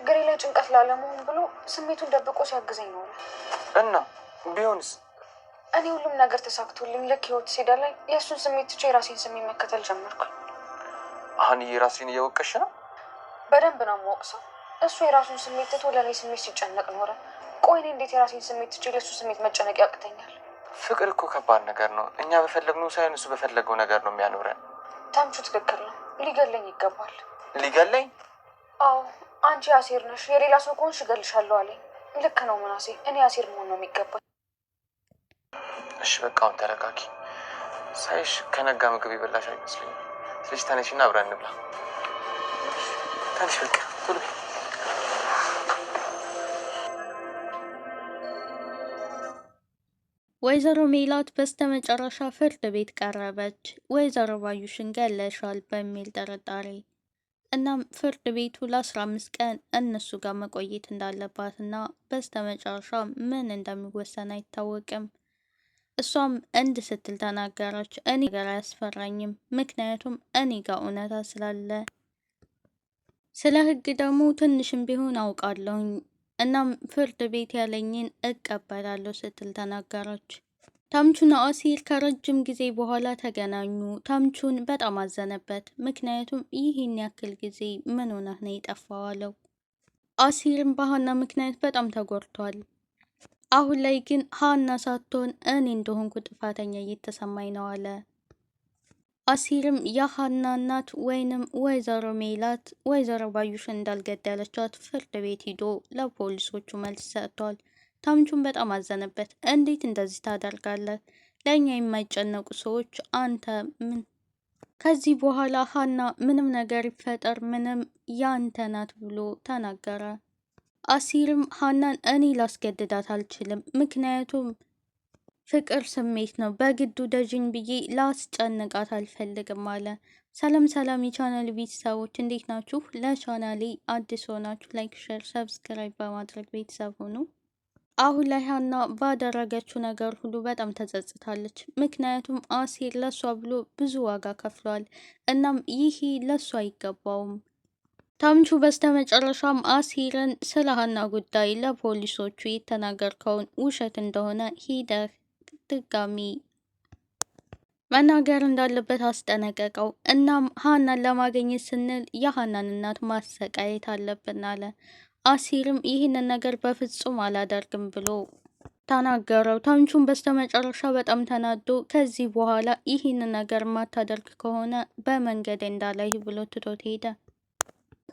ችግሬ ላይ ጭንቀት ላለመሆን ብሎ ስሜቱን ደብቆ ሲያግዘኝ ነው። እና ቢሆንስ? እኔ ሁሉም ነገር ተሳክቶልኝ ልክ ህይወት ሲዳ ላይ የእሱን ስሜት ትቼ የራሴን ስሜት መከተል ጀመርኩ። አሁን የራሴን እየወቀሽ ነው? በደንብ ነው የምወቅሰው። እሱ የራሱን ስሜት ትቶ ለእኔ ስሜት ሲጨነቅ ኖረ። ቆይ እኔ እንዴት የራሴን ስሜት ትቼ ለእሱ ስሜት መጨነቅ ያቅተኛል? ፍቅር እኮ ከባድ ነገር ነው። እኛ በፈለግነው ሳይሆን እሱ በፈለገው ነገር ነው የሚያኖረን። ታምቹ ትክክል ነው። ሊገለኝ ይገባል። ሊገለኝ? አዎ አንቺ አሴር ነሽ፣ የሌላ ሰው ከሆንሽ እገልሻለሁ አለኝ። ልክ ነው ምናሴ፣ እኔ አሴር መሆን ነው የሚገባኝ። እሺ በቃ አሁን ተረጋጊ። ሳይሽ ከነጋ ምግብ ይበላሽ አይመስለኝም። ስለዚህ ተነሽና አብረን እንብላ። ተነሽ በቃ ቶሎ። ወይዘሮ ሜላት በስተመጨረሻ ፍርድ ቤት ቀረበች። ወይዘሮ ባዩሽን ገለሻል በሚል ጥርጣሬ። እናም ፍርድ ቤቱ ለ15 ቀን እነሱ ጋር መቆየት እንዳለባትና በስተመጨረሻ ምን እንደሚወሰን አይታወቅም። እሷም እንድ ስትል ተናገረች። እኔ ነገር አያስፈራኝም፣ ምክንያቱም እኔ ጋር እውነታ ስላለ፣ ስለ ህግ ደግሞ ትንሽም ቢሆን አውቃለሁኝ። እናም ፍርድ ቤት ያለኝን እቀበላለሁ ስትል ተናገረች። ታምቹና አሲር ከረጅም ጊዜ በኋላ ተገናኙ። ታምቹን በጣም አዘነበት፣ ምክንያቱም ይህን ያክል ጊዜ ምን ሆነህ ነው የጠፋው አለው። አሲርም በሀና ምክንያት በጣም ተጎድቷል። አሁን ላይ ግን ሀና ሳትሆን እኔ እንደሆንኩ ጥፋተኛ እየተሰማኝ ነው አለ። አሲርም የሀና እናት ወይንም ወይዘሮ ሜላት ወይዘሮ ባዩሽን እንዳልገደለቻት ፍርድ ቤት ሂዶ ለፖሊሶቹ መልስ ሰጥቷል። ታምቹን በጣም አዘነበት። እንዴት እንደዚህ ታደርጋለህ? ለእኛ የማይጨነቁ ሰዎች አንተ ምን? ከዚህ በኋላ ሀና ምንም ነገር ይፈጠር ምንም ያንተ ናት ብሎ ተናገረ። አሲርም ሀናን እኔ ላስገድዳት አልችልም፣ ምክንያቱም ፍቅር ስሜት ነው፣ በግዱ ደጅኝ ብዬ ላስጨንቃት አልፈልግም አለ። ሰላም ሰላም የቻናል ቤተሰቦች እንዴት ናችሁ? ለቻናሌ አዲስ ሆናችሁ ላይክ፣ ሼር፣ ሰብስክራይብ በማድረግ ቤተሰብ ሁኑ። አሁን ላይ ሀና ባደረገችው ነገር ሁሉ በጣም ተጸጽታለች። ምክንያቱም አሲር ለሷ ብሎ ብዙ ዋጋ ከፍሏል። እናም ይህ ለሷ አይገባውም። ታምቹ በስተመጨረሻም አሲርን ስለ ሀና ጉዳይ ለፖሊሶቹ የተናገርከውን ውሸት እንደሆነ ሂደህ ድጋሚ መናገር እንዳለበት አስጠነቀቀው። እናም ሀናን ለማግኘት ስንል የሀናን እናት ማሰቃየት አለብን አለ። አሲርም ይህንን ነገር በፍጹም አላደርግም ብሎ ተናገረው። ታምቹን በስተመጨረሻ በጣም ተናዶ ከዚህ በኋላ ይህንን ነገር ማታደርግ ከሆነ በመንገድ እንዳላይ ብሎ ትቶት ሄደ።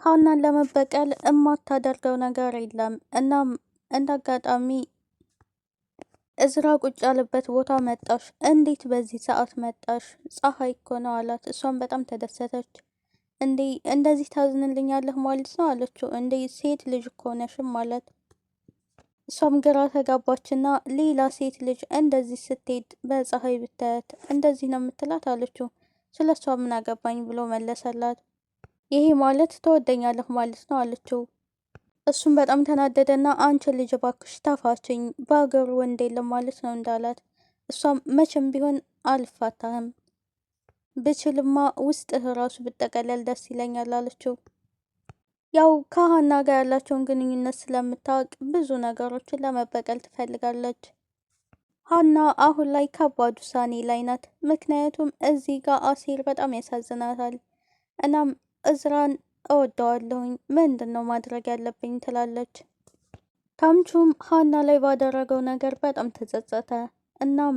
ሀናን ለመበቀል እማታደርገው ነገር የለም። እናም እንዳጋጣሚ እዝራ ቁጭ ያለበት ቦታ መጣሽ። እንዴት በዚህ ሰዓት መጣሽ? ፀሐይ እኮ ነው አላት። እሷም በጣም ተደሰተች። እንዴ እንደዚህ ታዝንልኛለህ ማለት ነው አለችው። እንዴ ሴት ልጅ እኮ ነሽም ማለት። እሷም ግራ ተጋባችና ሌላ ሴት ልጅ እንደዚህ ስትሄድ በፀሐይ ብታያት እንደዚህ ነው የምትላት አለችው። ስለ እሷ ምን አገባኝ ብሎ መለሰላት። ይሄ ማለት ትወደኛለህ ማለት ነው አለችው። እሱም በጣም ተናደደና አንቺ ልጅ ባክሽ ተፋችኝ፣ በሀገሩ ወንድ የለም ማለት ነው እንዳላት። እሷም መቼም ቢሆን አልፋታህም፣ ብችልማ ውስጥህ ራሱ ብጠቀለል ደስ ይለኛል አለችው። ያው ከሀና ጋር ያላቸውን ግንኙነት ስለምታወቅ ብዙ ነገሮችን ለመበቀል ትፈልጋለች። ሀና አሁን ላይ ከባድ ውሳኔ ላይ ናት። ምክንያቱም እዚህ ጋር አሲር በጣም ያሳዝናታል። እናም እዝራን እወደዋለሁኝ፣ ምንድን ነው ማድረግ ያለብኝ ትላለች። ታምቹም ሀና ላይ ባደረገው ነገር በጣም ተጸጸተ። እናም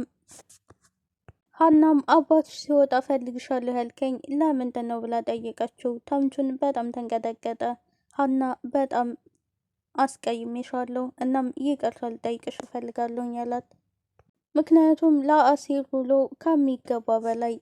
ሀናም አባትሽ ሲወጣ ፈልግሻለሁ ያልከኝ ለምንድን ነው ብላ ጠየቀችው። ታምቹን በጣም ተንቀጠቀጠ። ሀና በጣም አስቀይሜሻለሁ፣ እናም ይቅርታ ልጠይቅሽ እፈልጋለሁኝ ያላት። ምክንያቱም ለአሲር ብሎ ከሚገባ በላይ